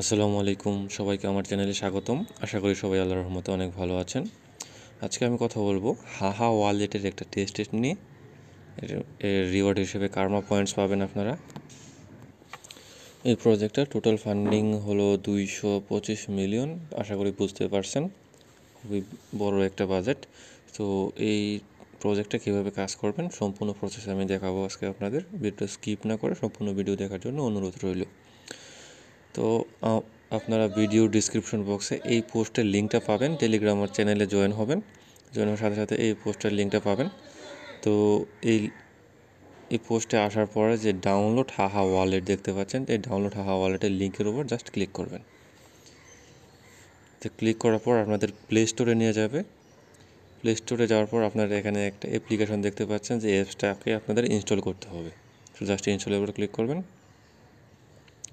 আসসালামু আলাইকুম, সবাইকে আমার চ্যানেলে স্বাগতম। আশা করি সবাই আল্লাহর রহমতে অনেক ভালো আছেন। আজকে আমি কথা বলবো হাহা ওয়ালেটের একটা টেস্ট নিয়ে। এর রিওয়ার্ড হিসেবে কার্মা পয়েন্টস পাবেন আপনারা। এই প্রজেক্টটার টোটাল ফান্ডিং হলো 225 মিলিয়ন। আশা করি বুঝতে পারছেন, খুবই বড় একটা বাজেট। তো এই প্রজেক্টটা কীভাবে কাজ করবেন সম্পূর্ণ প্রসেস আমি দেখাবো আজকে আপনাদের। ভিডিওটা স্কিপ না করে সম্পূর্ণ ভিডিও দেখার জন্য অনুরোধ রইল। তো আপনারা ভিডিও ডিসক্রিপশন বক্সে এই পোস্টের লিঙ্কটা পাবেন। টেলিগ্রাম আর চ্যানেলে জয়েন হবেন, জয়েন হওয়ার সাথে সাথে এই পোস্টের লিঙ্কটা পাবেন। তো এই পোস্টে আসার পরে যে ডাউনলোড হাহা ওয়ালেট দেখতে পাচ্ছেন, এই ডাউনলোড হাহা ওয়ালেটের লিঙ্কের উপর জাস্ট ক্লিক করবেন। তো ক্লিক করার পর আপনাদের প্লে স্টোরে নিয়ে যাবে। প্লে স্টোরে যাওয়ার পর আপনারা এখানে একটা অ্যাপ্লিকেশন দেখতে পাচ্ছেন, যে অ্যাপসটাকে আপনাদের ইনস্টল করতে হবে। তো জাস্ট ইনস্টলের উপর ক্লিক করবেন।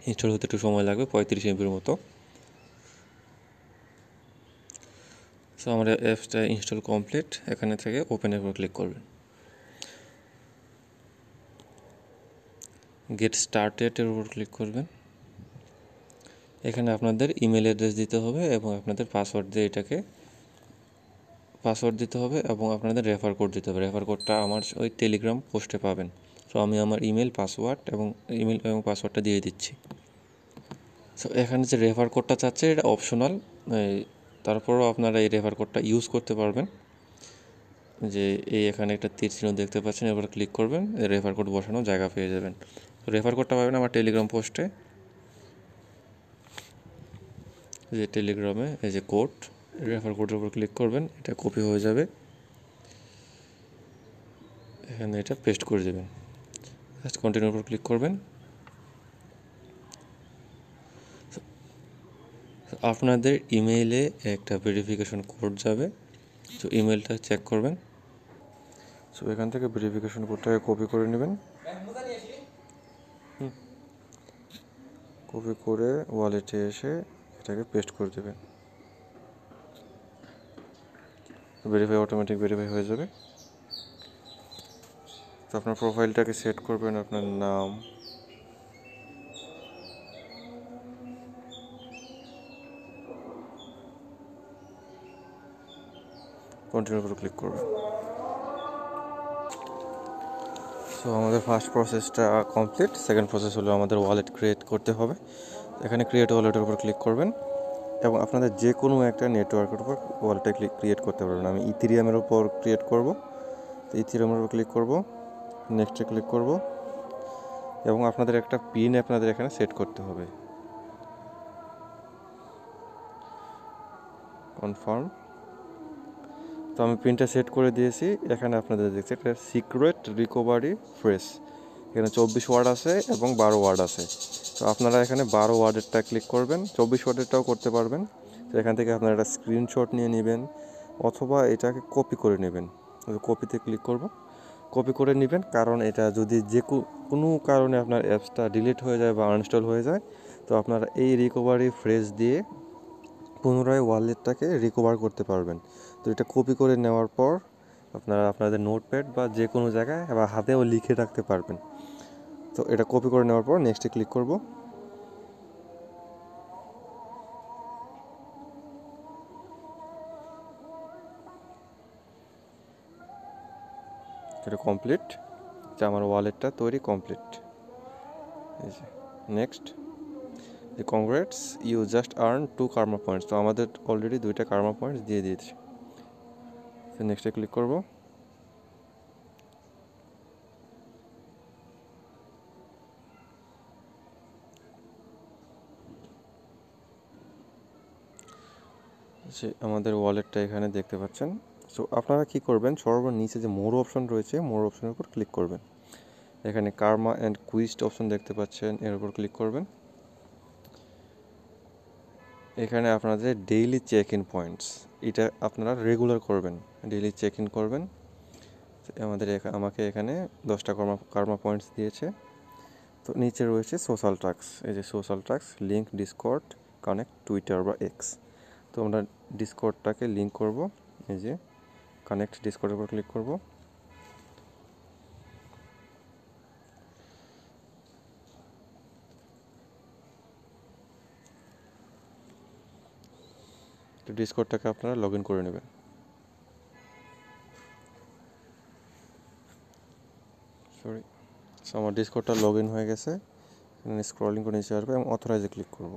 ইনস্টল হতে একটু সময় লাগবে, 35 এমবির মতো। সো আমার অ্যাপসটা ইনস্টল কমপ্লিট। এখানে থেকে ওপেনের উপর ক্লিক করবেন। গেট স্টার্টেডের উপর ক্লিক করবেন। এখানে আপনাদের ইমেল অ্যাড্রেস দিতে হবে এবং আপনাদের পাসওয়ার্ড দিয়ে এটাকে পাসওয়ার্ড দিতে হবে এবং আপনাদের রেফার কোড দিতে হবে। রেফার কোডটা আমার ওই টেলিগ্রাম পোস্টে পাবেন। সো আমি আমার ইমেল পাসওয়ার্ডটা দিয়ে দিচ্ছি। সো এখানে যে রেফার কোডটা চাচ্ছে এটা অপশনাল, তারপরও আপনারা এই রেফার কোডটা ইউজ করতে পারবেন। যে এখানে একটা তীর চিহ্ন দেখতে পাচ্ছেন, এবার ক্লিক করবেন, রেফার কোড বসানোর জায়গা পেয়ে যাবেন। তো রেফার কোডটা পাবেন আমার টেলিগ্রাম পোস্টে। যে টেলিগ্রামে এই যে কোড, রেফার কোডের উপর ক্লিক করবেন, এটা কপি হয়ে যাবে, এখানে এটা পেস্ট করে দেবেন। জাস্ট কন্টিনিউর উপর ক্লিক করবেন। আপনাদের ইমেইলে একটা ভেরিফিকেশন কোড যাবে, তো ইমেলটা চেক করবেন। সো এখান থেকে ভেরিফিকেশন কোডটাকে কপি করে নেবেন। কপি করে ওয়ালেটে এসে এটাকে পেস্ট করে দেবেন। অটোমেটিক ভেরিফাই হয়ে যাবে। তো আপনার প্রোফাইলটাকে সেট করবেন, আপনার নাম, কন্টিনিউর উপর ক্লিক করবেন। সো আমাদের ফার্স্ট প্রসেসটা কমপ্লিট। সেকেন্ড প্রসেস হলো আমাদের ওয়ালেট ক্রিয়েট করতে হবে। এখানে ক্রিয়েট ওয়ালেটের উপর ক্লিক করবেন এবং আপনাদের যে কোনো একটা নেটওয়ার্কের উপর ওয়ালেটটা ক্রিয়েট করতে পারবেন। আমি ইথেরিয়ামের উপর ক্রিয়েট করব। তো ইথেরিয়ামের উপর ক্লিক করব, নেক্সটে ক্লিক করব এবং আপনাদের একটা পিন আপনাদের এখানে সেট করতে হবে। কনফার্ম। তো আমি পিনটা সেট করে দিয়েছি। এখানে আপনাদের দেখছি একটা সিক্রেট রিকভারি ফ্রেজ, এখানে 24 ওয়ার্ড আছে এবং 12 ওয়ার্ড আছে। তো আপনারা এখানে 12 ওয়ার্ডেরটা ক্লিক করবেন, 24 ওয়ার্ডেরটাও করতে পারবেন। তো এখান থেকে আপনারা একটা স্ক্রিনশট নিয়ে নেবেন অথবা এটাকে কপি করে নেবেন। কপিতে ক্লিক করব, কপি করে নেবেন, কারণ এটা যদি যে কোনো কারণে আপনার অ্যাপসটা ডিলিট হয়ে যায় বা আনইনস্টল হয়ে যায়, তো আপনারা এই রিকভারি ফ্রেজ দিয়ে পুনরায় ওয়ালেটটাকে রিকভার করতে পারবেন। তো এটা কপি করে নেওয়ার পর আপনারা আপনাদের নোটপ্যাড বা যে কোনো জায়গায় বা হাতেও লিখে রাখতে পারবেন। তো এটা কপি করে নেওয়ার পর নেক্সটে ক্লিক করব। এটা কমপ্লিট, যে আমার ওয়ালেটটা তৈরি কমপ্লিট। এই যে নেক্সট, যে congrats you just earn 2 karma points. তো আমাদের অলরেডি 2টা কার্মা পয়েন্টস দিয়ে দিয়েছে। তো নেক্সটে ক্লিক করব। যে আমাদের ওয়ালেটটা এখানে দেখতে পাচ্ছেন। সো আপনারা কী করবেন, সর্বনিচে যে মোর অপশন রয়েছে, মোর অপশনের উপর ক্লিক করবেন। এখানে কার্মা অ্যান্ড কুইস্ট অপশন দেখতে পাচ্ছেন, এর উপর ক্লিক করবেন। এখানে আপনাদের ডেইলি চেক ইন পয়েন্টস, এটা আপনারা রেগুলার করবেন, ডেইলি চেক ইন করবেন। আমাকে এখানে 10টা কার্মা পয়েন্টস দিয়েছে। তো নিচে রয়েছে সোশ্যাল টাস্ক, এই যে social task, link Discord, connect Twitter বা এক্স। তো আমরা ডিসকর্ডটাকে লিঙ্ক করব, এই যে কানেক্ট ডিসকর্ডের উপর ক্লিক করব। তো ডিসকর্ডটাকে আপনারা লগ ইন করে নেবেন। সরি, সো আমার ডিসকর্ডটা লগ ইন হয়ে গেছে। এখানে স্ক্রলিং করে নিচে আসবে এবং অথরাইজে ক্লিক করব।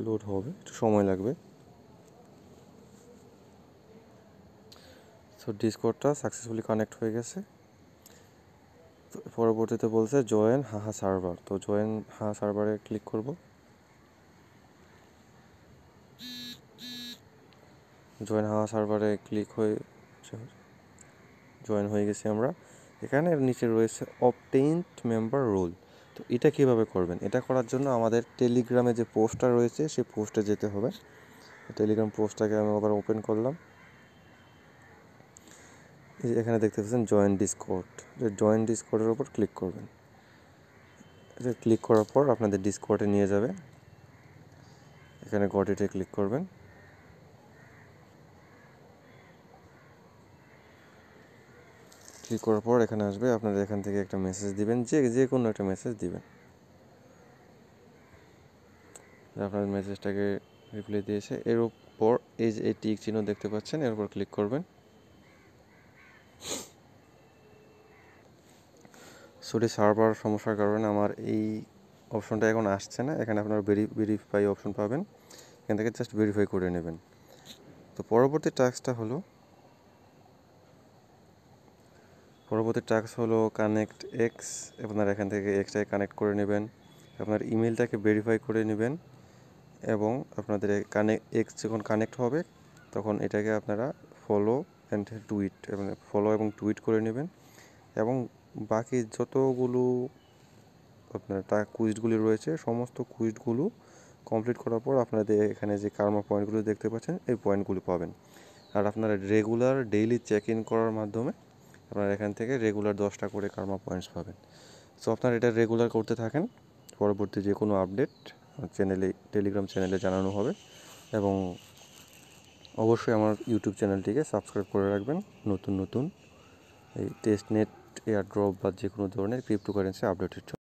লোড হবে, একটু সময় লাগবে। সো ডিসকর্ডটা সাকসেসফুলি কানেক্ট হয়ে গেছে। তো পরবর্তীতে বলছে জয়েন হাহা সার্ভার, তো জয়েন হাহা সার্ভারে ক্লিক করব। জয়েন হাওয়া সার্ভারে ক্লিক হয়ে জয়েন হয়ে গেছি আমরা। এখানে নিচে রয়েছে অবটেইনড মেম্বার রোল। তো এটা কিভাবে করবেন? এটা করার জন্য আমাদের টেলিগ্রামে যে পোস্টটা রয়েছে সেই পোস্টে যেতে হবে। টেলিগ্রাম পোস্টটাকে আমি আবার ওপেন করলাম। এখানে দেখতে পাচ্ছেন জয়েন ডিসকর্ড, জয়েন ডিসকর্ডের উপর ক্লিক করবেন। এটা ক্লিক করার পর আপনাদের ডিসকর্ডে নিয়ে যাবে। এখানে গট ইটে ক্লিক করবেন। ক্লিক করার পর এখানে আসবে, আপনারা এখান থেকে একটা মেসেজ দিবেন, যে কোনো একটা মেসেজ দিবেন। আপনার মেসেজটাকে রিপ্লাই দিয়েছে। এর উপর এই যে টিক চিহ্ন দেখতে পাচ্ছেন, এর উপর ক্লিক করবেন। সরি, সার্ভার সমস্যার কারণে আমার এই অপশনটা এখন আসছে না। এখানে আপনারা ভেরিফাই অপশন পাবেন, এখান থেকে জাস্ট ভেরিফাই করে নেবেন। তো পরবর্তী টাস্ক হলো কানেক্ট এক্স। আপনারা এখান থেকে এক্সটাকে কানেক্ট করে নেবেন, আপনার ইমেলটাকে ভেরিফাই করে নেবেন এবং আপনাদের এক্স যখন কানেক্ট হবে তখন এটাকে আপনারা ফলো এবং টুইট করে নেবেন এবং বাকি যতগুলো আপনার কুইজগুলি রয়েছে সমস্ত কুইজগুলো কমপ্লিট করার পর আপনাদের এখানে যে কার্মা পয়েন্টগুলো দেখতে পাচ্ছেন এই পয়েন্টগুলো পাবেন। আর আপনারা রেগুলার ডেইলি চেক ইন করার মাধ্যমে আপনারা এখান থেকে রেগুলার 10টা করে কার্মা পয়েন্টস পাবেন। সো আপনারা এটা রেগুলার করতে থাকেন, পরবর্তী যে কোনো আপডেট টেলিগ্রাম চ্যানেলে জানানো হবে এবং অবশ্যই আমার ইউটিউব চ্যানেলটিকে সাবস্ক্রাইব করে রাখবেন নতুন এই টেস্টনেট, এয়ারড্রপ বা যে কোনো ধরনের ক্রিপ্টোকারেন্সি আপডেটের জন্য।